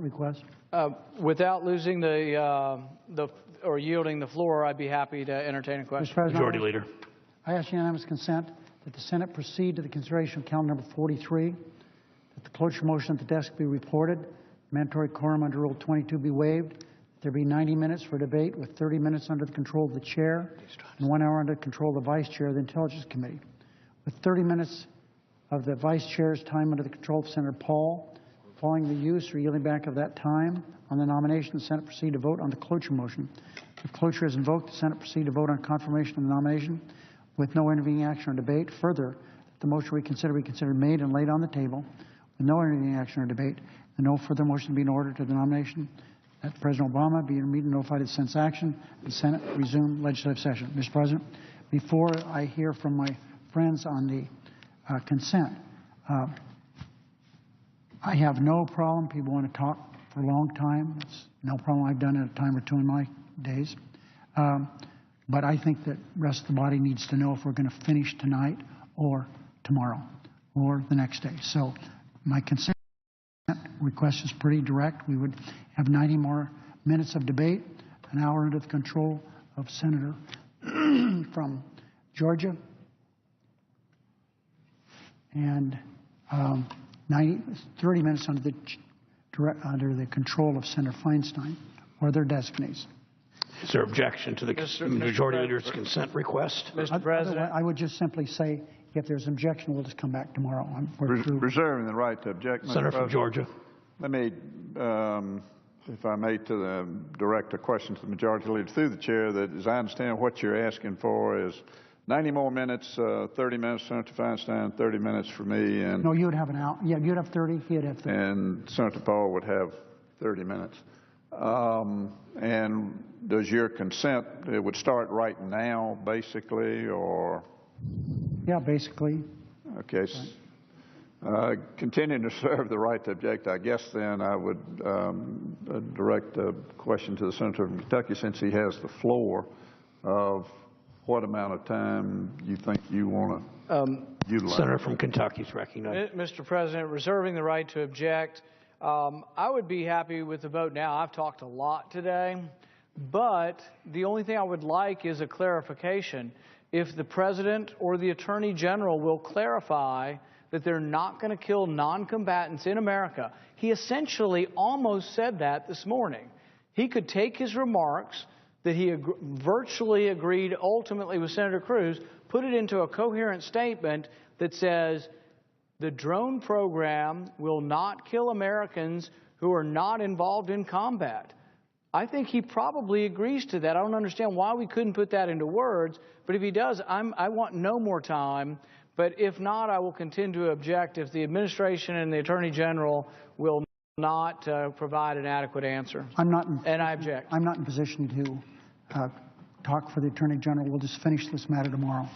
request. Without losing or yielding the floor, I'd be happy to entertain a question. Majority Leader. I ask unanimous consent that the Senate proceed to the consideration of calendar number 43, that the cloture motion at the desk be reported, mandatory quorum under Rule 22 be waived, that there be 90 minutes for debate with 30 minutes under the control of the chair and 1 hour under the control of the vice chair of the Intelligence Committee, with 30 minutes of the vice chair's time under the control of Senator Paul. Following the use or yielding back of that time on the nomination, the Senate proceed to vote on the cloture motion. If cloture is invoked, the Senate proceed to vote on confirmation of the nomination with no intervening action or debate. Further, that the motion be considered made and laid on the table with no intervening action or debate, and no further motion be in order to the nomination, that President Obama be immediately notified of sense action, the Senate resume legislative session. Mr. President, before I hear from my friends on the consent, I have no problem. People want to talk for a long time. It's no problem. I've done it a time or two in my days. But I think that the rest of the body needs to know if we're going to finish tonight or tomorrow or the next day. So my consent request is pretty direct. We would have 90 more minutes of debate, an hour under the control of Senator from Georgia, and 30 minutes under the control of Senator Feinstein or their designees. Is there objection to the Majority Leader's consent request? Mr. President, I would just simply say, if there's objection, we'll just come back tomorrow. Reserving the right to object. Senator from Georgia. Let me, if I may, direct a question to the Majority Leader through the chair. That, as I understand, what you're asking for is 90 more minutes, 30 minutes, Senator Feinstein, 30 minutes for me, and no, you would have an hour. Yeah, you'd have 30. He'd have 30. And Senator Paul would have 30 minutes. And does your consent, it would start right now, basically, or? Yeah, basically. Okay. Continuing to serve the right to object, I guess then I would direct a question to the Senator from Kentucky, since he has the floor, of what amount of time you think you want to utilize. Senator from Kentucky is recognized. Mr. President, reserving the right to object, I would be happy with the vote now. I've talked a lot today, but the only thing I would like is a clarification. If the President or the Attorney General will clarify that they're not going to kill non-combatants in America. He essentially almost said that this morning. He could take his remarks that he virtually agreed ultimately with Senator Cruz, put it into a coherent statement that says the drone program will not kill Americans who are not involved in combat. I think he probably agrees to that. I don't understand why we couldn't put that into words, but if he does, I want no more time. But if not, I will continue to object if the administration and the Attorney General will not provide an adequate answer. And I object. I'm not in position to talk for the Attorney General. We'll just finish this matter tomorrow.